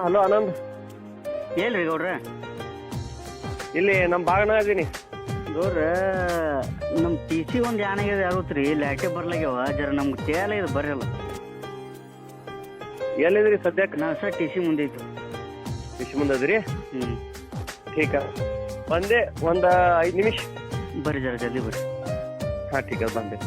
Hello Anand. ಹೇಳ್ರಿ ಗೌಡ್ರ. ಇಲ್ಲಿ ನಮ್ಮ ಭಾಗನ ಇದೀನಿ ಗೌಡ್ರ, ನಮ್ಮ ಟಿ ಸಿ ಒಂದು ಏನಾಗ್ಯದ ಯಾವತ್ರಿ ಲ್ಯಾಟೆ ಬರ್ಲಾಗ್ಯಾವ. ಜರ ನಮ್ಗೆ ತೇಲ ಇದು ಬರಲ್ಲ. ಎಲ್ಲಿದ್ರಿ ಸದ್ಯಕ್ಕೆ? ನಾವು ಸರ್ ಟಿ ಸಿ ಮುಂದೆ ಐತಿ. ವಿಷ ಮುಂದದ್ರಿ? ಠೀಕ ಬಂದೆ, ಒಂದು 5 ನಿಮಿಷ ಬರ್ರಿ, ಜರ ಜಲ್ದಿ ಬರ್ರಿ. ಹಾ ಠೀಕ ಬಂದೆ.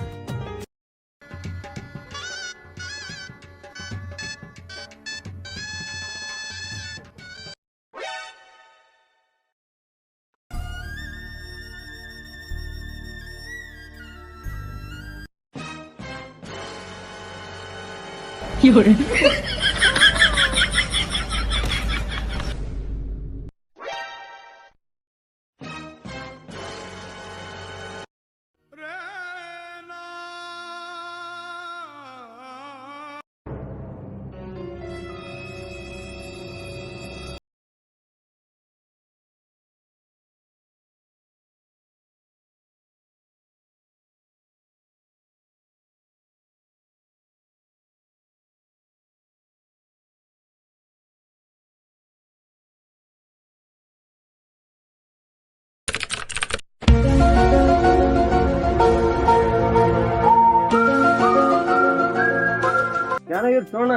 ಯಾನಾಗಿರ್ ಸೋಣ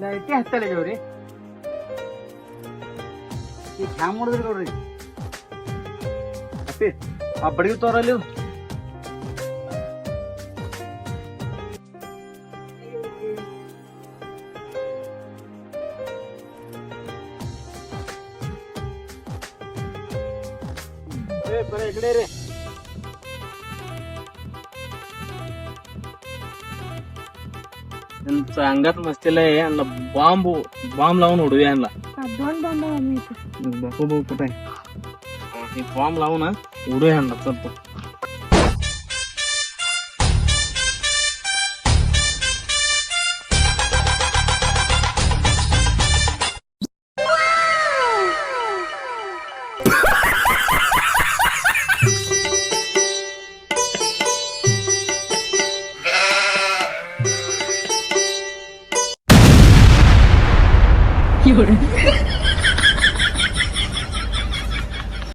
ಲೈಟೇ ಹತ್ತಲಿಗವ್ರಿ. ಈಗ ಹ್ಯಾಂಗ ಮಾಡಿದ್ರಿ ಗೌಡ್ರಿ? ಅಪ್ಪಿ ಆ ಬಡಗಿ ತೋರಲ್ಲಿ ಬರೀ ಈ ಕಡೆ ರೀ. अंगात मस्तीला हे आणला बॉम्ब लावून उडूया आणला. दोन बॉम्ब बघू कुठे आहे बॉम्ब लावून उडूया आणला. चलतो You're